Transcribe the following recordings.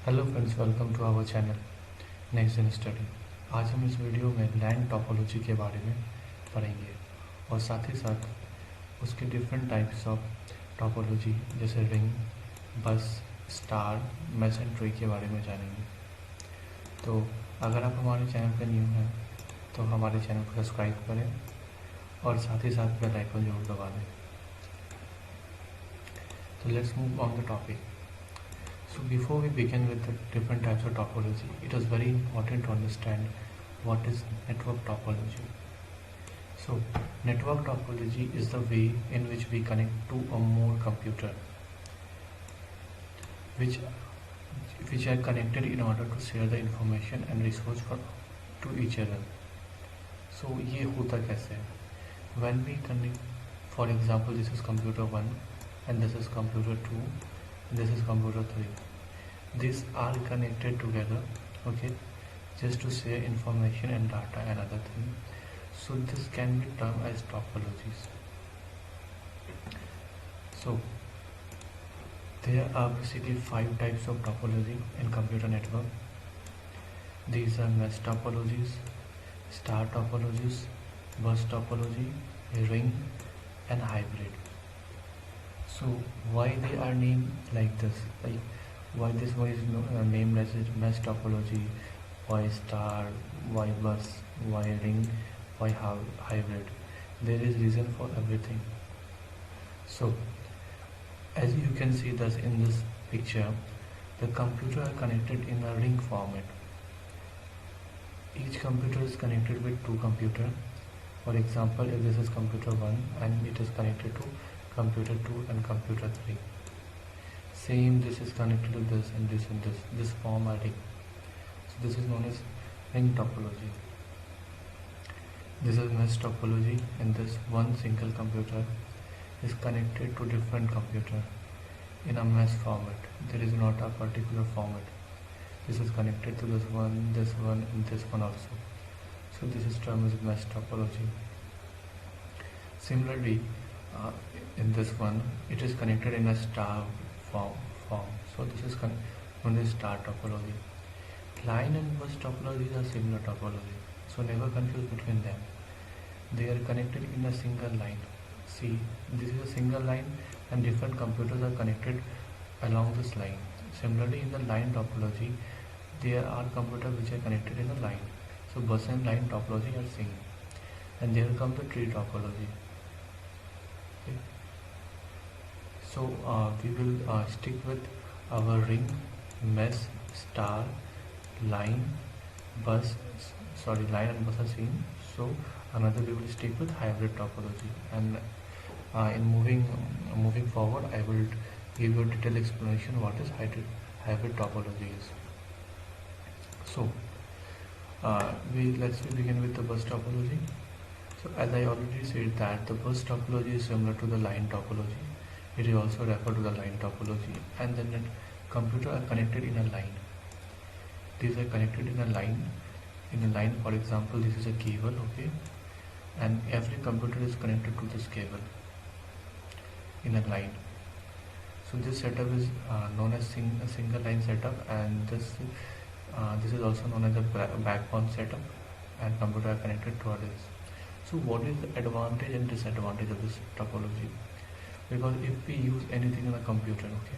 Hello friends, welcome to our channel next gen study. आज हम इस वीडियो में लैंड टोपोलॉजी के बारे में पढ़ेंगे और साथ ही साथ उसके डिफरेंट टाइप्स ऑफ टोपोलॉजी जैसे रिंग, बस, स्टार, मैश एंड ट्री के बारे में जानेंगे। तो अगर आप हमारे चैनल पर न्यू हैं तो हमारे चैनल को सब्सक्राइब करें और साथ ही साथ बेल आइकन जरूर दबा दें। तो let's move on the topic. So before we begin with the different types of topology, it is very important to understand what is network topology. So network topology is the way in which we connect two or more computer which are connected in order to share the information and resource to each other. So ये होता कैसे है? When we connect, for example, this is computer 1 and this is computer 2, this is computer 3. These are connected together, okay, just to share information and data and other thing. So this can be termed as topologies. So there are basically 5 types of topology in computer network. These are mesh topologies, star topologies, bus topology, ring, and hybrid. So why they are named like this? Like why this one is named as mesh topology, why star, why bus, why ring, why hybrid? There is reason for everything. So as you can see thus in this picture, the computer are connected in a ring format. Each computer is connected with two computer. For example, if this is computer 1 and it is connected to computer 2 and computer 3. Same, this is connected to this and this and this form a ring. So this is known as ring topology. This is mesh topology, and this one single computer is connected to different computer in a mesh format. There is not a particular format. This is connected to this one, and this one also. So this is termed as mesh topology. Similarly, in this one, it is connected in a star form. So this is known as star topology. Line and bus topologies are similar topology, so never confuse between them. They are connected in a single line. See, this is a single line and different computers are connected along this line. Similarly, in the line topology, there are computers which are connected in a line. So bus and line topology are same. And there comes the tree topology. Okay. So we will stick with our ring, mesh, star, line, bus. Line and bus are same. So another we will stick with hybrid topology. And in moving forward, I will give you a detailed explanation what is hybrid topology is. So let's begin with the bus topology. So as I already said that the bus topology is similar to the line topology. It is also referred to the line topology, and then the computer are connected in a line. These are connected in a line. In a line, for example, this is a cable, okay, and every computer is connected to this cable in a line. So this setup is known as a single line setup, and this is also known as a backbone setup, and computer are connected to others. So what is the advantage and disadvantage of this topology? Because if we use anything in a computer, okay,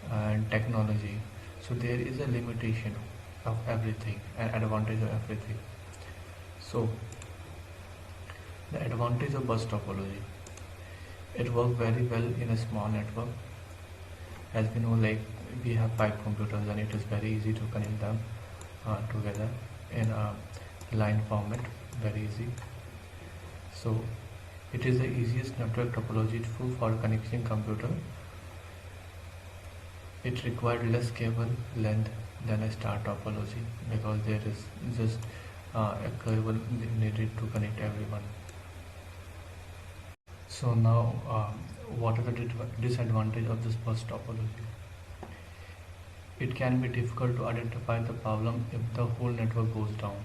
and technology, so there is a limitation of everything and advantage of everything. So the advantage of bus topology, it works very well in a small network. As we know, like we have 5 computers and it is very easy to connect them together in a line format, very easy. So it is the easiest network topology for connecting computer. It required less cable length than a star topology because there is just a cable needed to connect everyone. So now, what are the disadvantages of this bus topology? It can be difficult to identify the problem if the whole network goes down.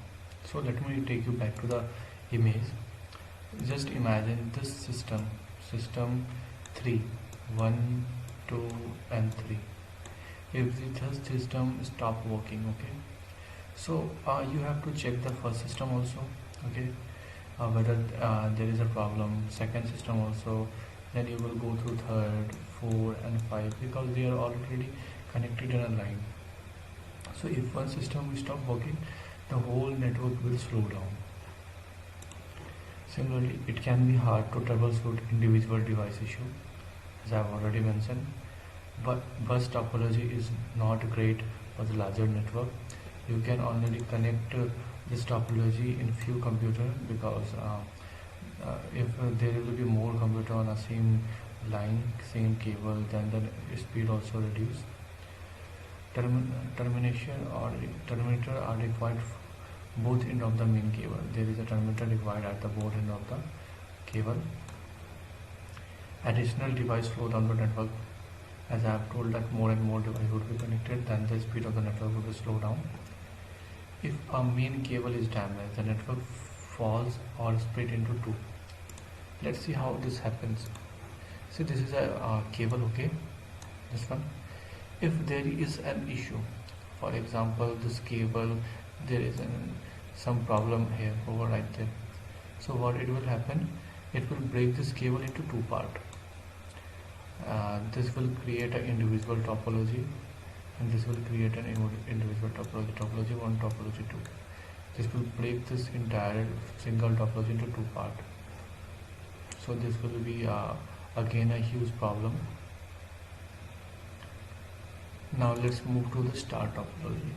So let me take you back to the image. Just imagine this system 3, 1, 2 and 3. if the third system stop working. Okay, so you have to check the first system also. Okay, whether there is a problem, second system also, then you will go through third, four and five, because they are already connected in a line. So if one system will stop working, the whole network will slow down. Similarly, it can be hard to troubleshoot individual device issue, as I have already mentioned. But bus topology is not great for the larger network. You can only connect this topology in few computers, because if there will be more computer on a same line, same cable, then the speed also reduce. Termination or terminator are required both end of the main cable. There is a terminator required at the both end of the cable. Additional device flow down the network. As I have told that more and more devices would be connected, then the speed of the network would slow down. If a main cable is damaged, the network falls or split into two. Let's see how this happens. See, this is a cable, okay, this one. If there is an issue, for example, this cable, there is some problem here over right there. So what it will happen, it will break this cable into two parts. This will create an individual topology, and this will create an individual topology, topology 1, topology 2. This will break this entire single topology into two parts. So this will be again a huge problem. Now let's move to the star topology.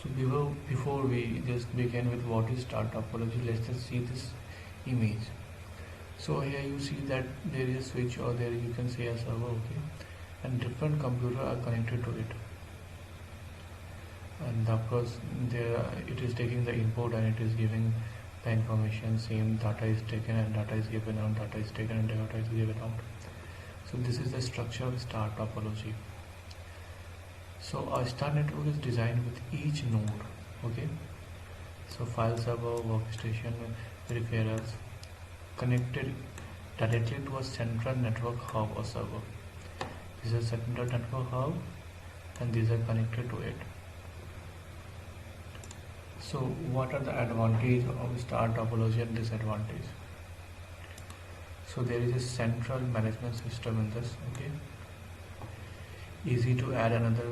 So before we just begin with what is star topology, let's just see this image. So here you see that there is a switch, or there you can say a server, okay, and different computers are connected to it. And of course there it is taking the input and it is giving the information. Same data is taken and data is given out, data is taken and data is given out. So this is the structure of star topology. So a star network is designed with each node, okay. So file server, workstation, peripherals connected directly to a central network hub or server. This is a central network hub and these are connected to it. So what are the advantages of star topology and disadvantage? So there is a central management system in this, okay. Easy to add another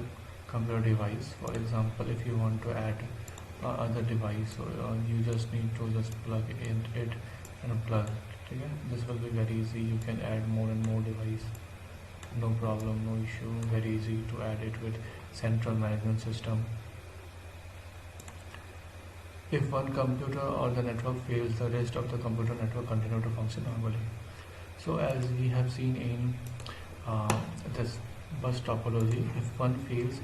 computer device. For example, if you want to add other device, so you just need to just plug in it and plug. Okay? This will be very easy. You can add more and more device, no problem, no issue. Very easy to add it with central management system. If one computer or the network fails, the rest of the computer network continue to function normally. So as we have seen in this bus topology, if one fails,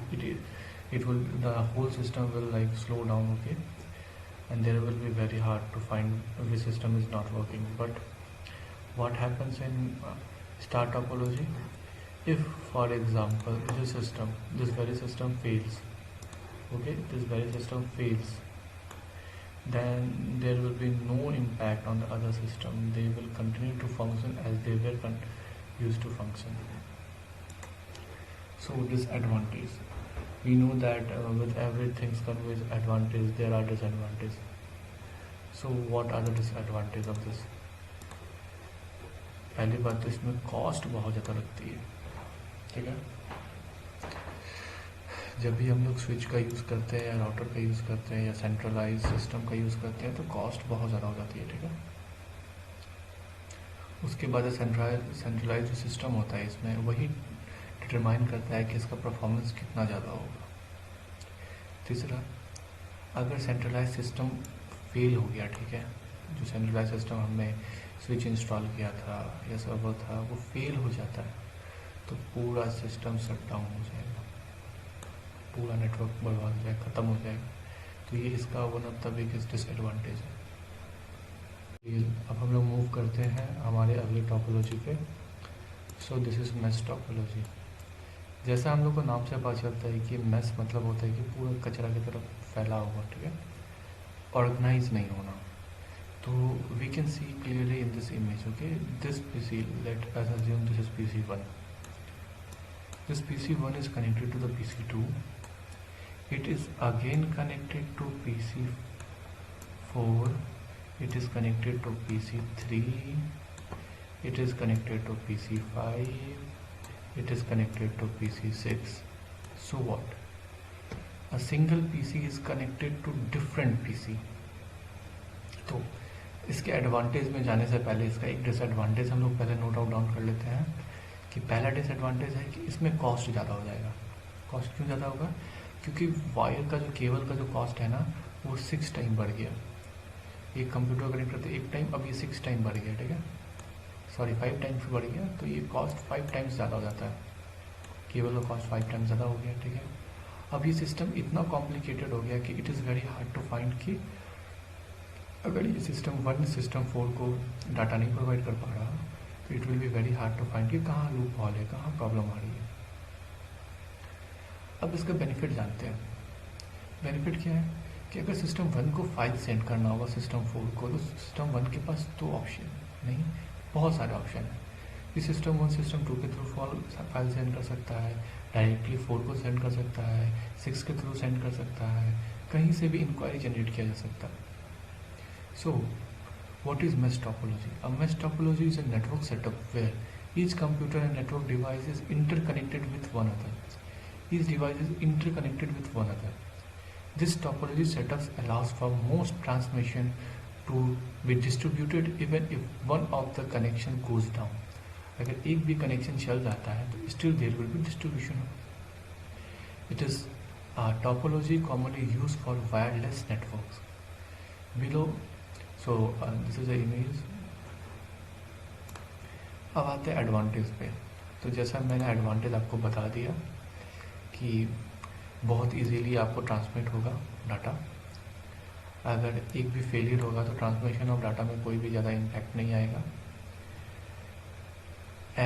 the whole system will like slow down, okay, and there will be very hard to find which system is not working. But what happens in star topology, if for example this very system fails, okay, this very system fails, then there will be no impact on the other system. They will continue to function as they were used to function. So disadvantage, we know that with everything comes with advantage, there are disadvantages. So what are the disadvantages of this? पहली बात तो इसमें cost बहुत ज़्यादा लगती है, ठीक है। जब भी हम लोग स्विच का यूज़ करते हैं या राउटर का यूज़ करते हैं या सेंट्रलाइज सिस्टम का यूज़ करते हैं तो कॉस्ट बहुत ज़्यादा हो जाती है, ठीक है। उसके बाद सेंट्रलाइज जो सिस्टम होता है इसमें वही डिटरमाइन करता है कि इसका परफॉर्मेंस कितना ज़्यादा होगा। तीसरा, अगर सेंट्रलाइज सिस्टम फेल हो गया, ठीक है, जो सेंट्रलाइज सिस्टम हमने स्विच इंस्टॉल किया था या सर्वर था वो फेल हो जाता है तो पूरा सिस्टम शट डाउन हो जाएगा, पूरा नेटवर्क बर्बाद हो जाएगा, ख़त्म हो जाएगा। तो ये इसका one of the biggest disadvantage है। अब हम लोग मूव करते हैं हमारे अगले टॉपोलॉजी पे। So this is mesh topology. जैसा हम लोग को नाम से पता चलता है कि मेश मतलब होता है कि पूरा कचरा की तरफ फैला हुआ, ठीक है, ऑर्गेनाइज नहीं होना। तो we can see clearly in this image, okay, this PC, let us assume this is PC1। this PC1 is connected to the PC2. It is again connected to PC4. It is connected to PC3. It is connected to PC5. It is connected to PC6. So what? A single PC is connected to different PC. तो इसके advantage में जाने से पहले इसका एक disadvantage हम लोग पहले नोट डाउन कर लेते हैं कि पहला डिसएडवांटेज है कि इसमें कॉस्ट ज़्यादा हो जाएगा। कॉस्ट क्यों ज़्यादा होगा? क्योंकि वायर का जो केबल का जो कॉस्ट है ना वो 6 टाइम बढ़ गया। एक कंप्यूटर कनेक्ट करते एक टाइम, अब ये 6 टाइम बढ़ गया, ठीक है, सॉरी 5 टाइम्स बढ़ गया, तो ये कॉस्ट 5 टाइम्स ज़्यादा हो जाता है। केबल का कॉस्ट 5 टाइम्स ज़्यादा हो गया, ठीक है। अब ये सिस्टम इतना कॉम्प्लिकेटेड हो गया कि it is very hard to find कि अगर ये सिस्टम 1 सिस्टम 4 को डाटा नहीं प्रोवाइड कर पा रहा तो it will be very hard to find कि कहाँ लूप हॉल है, कहाँ प्रॉब्लम आ रही है। अब इसका बेनिफिट जानते हैं। बेनिफिट क्या है कि अगर सिस्टम 1 को फाइल सेंड करना होगा सिस्टम 4 को, तो सिस्टम 1 के पास 2 ऑप्शन नहीं, बहुत सारे ऑप्शन है। कि सिस्टम 1 सिस्टम 2 के थ्रू फाइल सेंड कर सकता है, डायरेक्टली 4 को सेंड कर सकता है, 6 के थ्रू सेंड कर सकता है, कहीं से भी इंक्वायरी जनरेट किया जा सकता है। So, what is mesh topology? A mesh topology is a network setup where each computer and network device is interconnected with one another. Each device is interconnected with one another. This topology setup allows for most transmission to be distributed even if one of the connection goes down. अगर एक भी connection चल जाता है तो still there will be distribution. It is a topology commonly used for wireless networks. Below So this is the image. अब आते हैं एडवांटेज पे। तो जैसा मैंने एडवांटेज आपको बता दिया कि बहुत इजीली आपको ट्रांसमिट होगा डाटा। अगर एक भी फेलियर होगा तो ट्रांसमिशन ऑफ डाटा में कोई भी ज़्यादा इम्पैक्ट नहीं आएगा।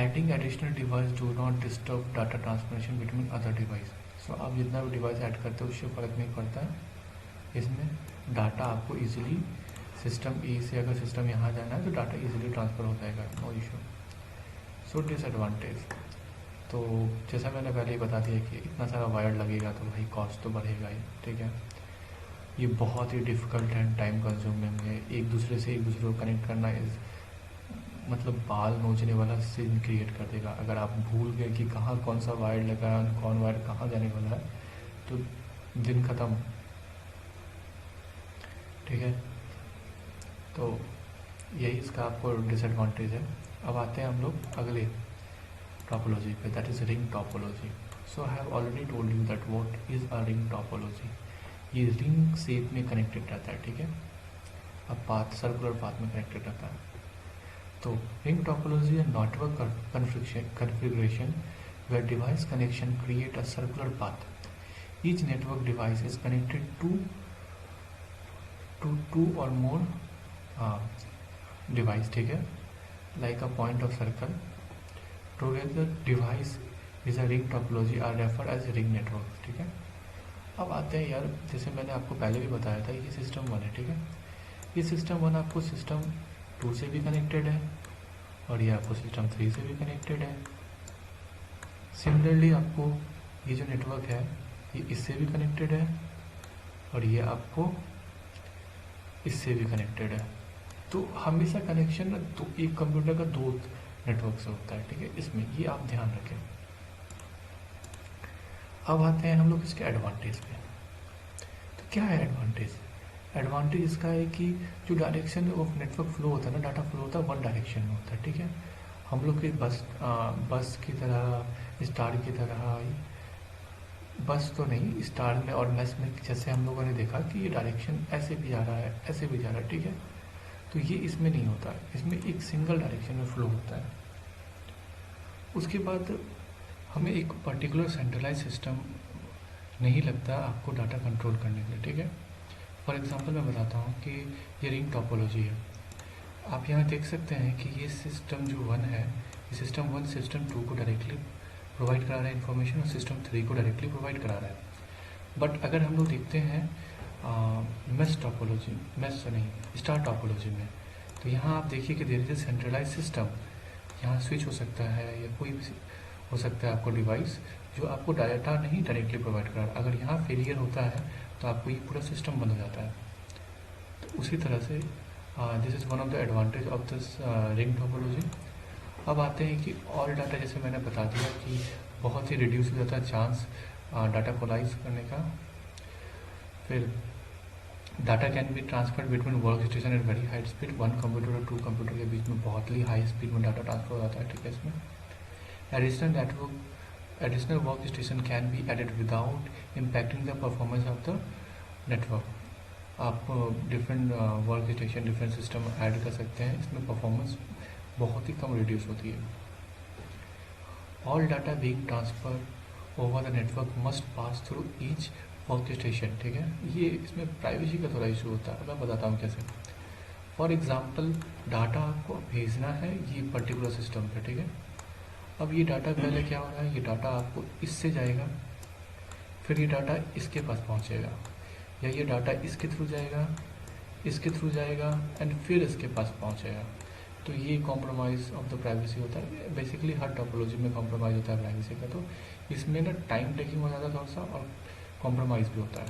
Adding additional device do not disturb data transmission between other device. So आप जितना भी डिवाइस ऐड करते हो उससे फ़र्क नहीं पड़ता है। इसमें डाटा आपको ईजिली सिस्टम ए से अगर सिस्टम यहाँ जाना है तो डाटा इजीली ट्रांसफ़र हो जाएगा, नो इशू। सो डिसएडवांटेज तो जैसा मैंने पहले ही बता दिया कि इतना सारा वायर लगेगा तो भाई कॉस्ट तो बढ़ेगा ही, ठीक है। ये बहुत ही डिफ़िकल्ट एंड टाइम कंज्यूमिंग है। एक दूसरे से एक दूसरे को कनेक्ट करना मतलब बाल नोचने वाला सीन क्रिएट कर देगा। अगर आप भूल गए कि कहाँ कौन सा वायर लगा है, कौन वायर कहाँ जाने वाला है, तो दिन ख़त्म, ठीक है। तो यही इसका आपको डिसएडवांटेज है। अब आते हैं हम लोग अगले टॉपोलॉजी पे, that is ring topology. So I have already told you that what is a ring topology. ये रिंग शेप में कनेक्टेड रहता है, ठीक है। अब पाथ सर्कुलर पाथ में कनेक्टेड रहता है। तो रिंग टॉपोलॉजी है network configuration where device connection create a circular path. Each network device is connected to two और मोर डिवाइस, ठीक है, like a point of circle together device is a ring topology are refer as ring network, ठीक है। अब आते हैं यार, जैसे मैंने आपको पहले भी बताया था ये सिस्टम 1 है, ठीक है। ये सिस्टम 1 आपको सिस्टम 2 से भी कनेक्टेड है और ये आपको सिस्टम 3 से भी कनेक्टेड है। सिमिलरली आपको ये जो नेटवर्क है ये इससे भी कनेक्टेड है और ये आपको इससे भी कनेक्टेड है। तो हमेशा कनेक्शन तो एक कंप्यूटर का 2 नेटवर्क से होता है, ठीक है। इसमें ये आप ध्यान रखें। अब आते हैं हम लोग इसके एडवांटेज पे। तो क्या है एडवांटेज? एडवांटेज इसका है कि जो डायरेक्शन ऑफ नेटवर्क फ्लो होता है ना, डाटा फ्लो होता है 1 डायरेक्शन में होता है, ठीक है। हम लोग की बस की तरह, स्टार की तरह, बस तो नहीं, स्टार में और मैस में जैसे हम लोगों ने देखा कि ये डायरेक्शन ऐसे भी जा रहा है, ऐसे भी जा रहा है, ठीक है। तो ये इसमें नहीं होता है, इसमें एक सिंगल डायरेक्शन में फ्लो होता है। उसके बाद हमें एक पर्टिकुलर सेंट्रलाइज सिस्टम नहीं लगता आपको डाटा कंट्रोल करने के लिए, ठीक है। फॉर एग्जांपल मैं बताता हूँ कि ये रिंग टॉपोलॉजी है। आप यहाँ देख सकते हैं कि ये सिस्टम जो 1 है, ये सिस्टम 1 सिस्टम 2 को डायरेक्टली प्रोवाइड करा रहा है इन्फॉर्मेशन और सिस्टम 3 को डायरेक्टली प्रोवाइड करा रहा है। बट अगर हम लोग देखते हैं मेश टॉपोलॉजी, मेश नहीं, स्टार टॉपोलॉजी में, तो यहाँ आप देखिए कि देयर इज सेंट्रलाइज सिस्टम। यहाँ स्विच हो सकता है या कोई भी हो सकता है आपको डिवाइस, जो आपको डाटा नहीं डायरेक्टली प्रोवाइड करा। अगर यहाँ फेलियर होता है तो आपको ये पूरा सिस्टम बंद हो जाता है। तो उसी तरह से this is one of the advantage of this ring topology. अब आते हैं कि ऑल डाटा, जैसे मैंने बता दिया कि बहुत ही रिड्यूस हो जाता है चांस डाटा कोलाइज करने का। फिर data can be transfer between work station at very high speed, one computer और 2 कंप्यूटर के बीच में बहुत ही हाई स्पीड में डाटा ट्रांसफर हो जाता है, ठीक है। इसमें additional work station can be added without impacting the performance of the network. आप different work station, different system add कर सकते हैं, इसमें परफॉर्मेंस बहुत ही कम रिड्यूस होती है। All data being transfer over the network must pass through each work station, ठीक है। ये इसमें प्राइवेसी का थोड़ा इशू होता है, मैं बताता हूँ कैसे। फॉर एग्जांपल डाटा आपको भेजना है ये पर्टिकुलर सिस्टम पे, ठीक है। अब ये डाटा पहले क्या हो रहा है, ये डाटा आपको इससे जाएगा, फिर ये डाटा इसके पास पहुँचेगा, या ये डाटा इसके थ्रू जाएगा, इसके थ्रू जाएगा एंड फिर इसके पास पहुँचेगा। तो ये कॉम्प्रोमाइज़ ऑफ द प्राइवेसी होता है। बेसिकली हर टोपोलॉजी में कॉम्प्रोमाइज़ होता है प्राइवेसी का। तो इसमें ना टाइम टेकिंग हो जाता है थोड़ा सा, और कॉम्प्रोमाइज़ भी होता है।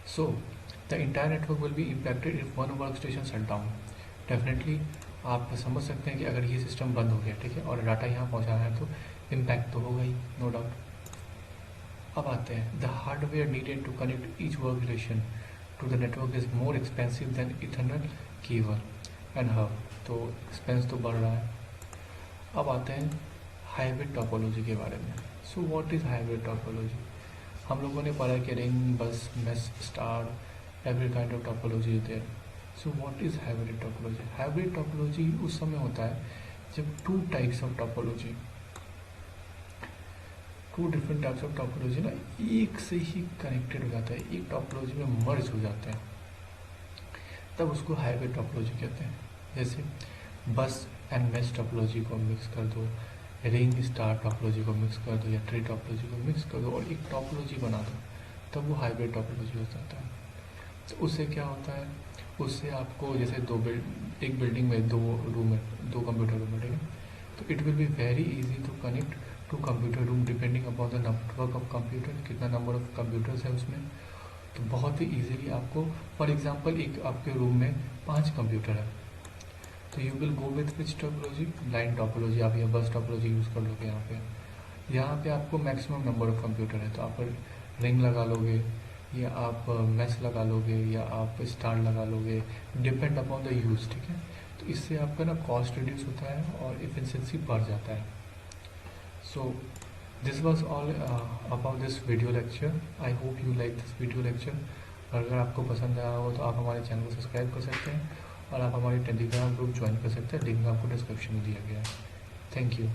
So the entire network will be impacted if one work station shut down. Definitely आप समझ सकते हैं कि अगर ये सिस्टम बंद हो गया, ठीक है, और डाटा यहाँ पहुँचाना है तो इम्पैक्ट तो होगा ही, नो डाउट। अब आते हैं the hardware needed to connect each work station to the network is more expensive than ethernet cable and hub. तो एक्सपेंस तो बढ़ रहा है। अब आते हैं हाइब्रिड टोपोलॉजी के बारे में। So what is hybrid topology? हम लोगों ने पढ़ा कि ring, bus, mesh, star, every kind of topology is there. So what is hybrid topology? Hybrid topology उस समय होता है जब two types of topology, two different types of topology ना एक से ही कनेक्टेड हो जाता है, एक टोपोलॉजी में मर्ज हो जाते हैं, तब उसको हाइब्रिड टोपोलॉजी कहते हैं। जैसे बस एंड मेश टोपोलॉजी को मिक्स कर दो, रिंग स्टार टोपोलॉजी को मिक्स कर दो, या ट्री टोपोलॉजी को मिक्स कर दो और एक टोपोलॉजी बना दो, तब वो हाइब्रिड टोपोलॉजी हो जाता है। तो उससे क्या होता है, उससे आपको जैसे एक बिल्डिंग में 2 रूम है, 2 कंप्यूटर रूम है, ठीक है। तो it will be very easy to connect to computer room depending upon the network of computer, कितना नंबर ऑफ कंप्यूटर्स है उसमें। तो बहुत ही ईजिली आपको, फॉर एग्जांपल एक आपके रूम में 5 कंप्यूटर है, तो you will go with which topology? Line topology आप या बस टोपोलॉजी यूज़ कर लोगे। यहाँ पे आपको मैक्सिमम नंबर ऑफ कंप्यूटर है, तो आप रिंग लगा लोगे, या आप मैश लगा लोगे, या आप स्टार लगा लोगे, डिपेंड अपॉन द यूज़, ठीक है। तो इससे आपका ना कॉस्ट रिड्यूस होता है और एफिशिएंसी बढ़ जाता है। So this was all about this video lecture. I hope you like this video lecture. अगर आपको पसंद आया हो तो आप हमारे चैनल को सब्सक्राइब कर सकते हैं, और आप हमारे टेलीग्राम ग्रुप ज्वाइन कर सकते हैं, लिंक आपको डिस्क्रिप्शन में दिया गया है। Thank you.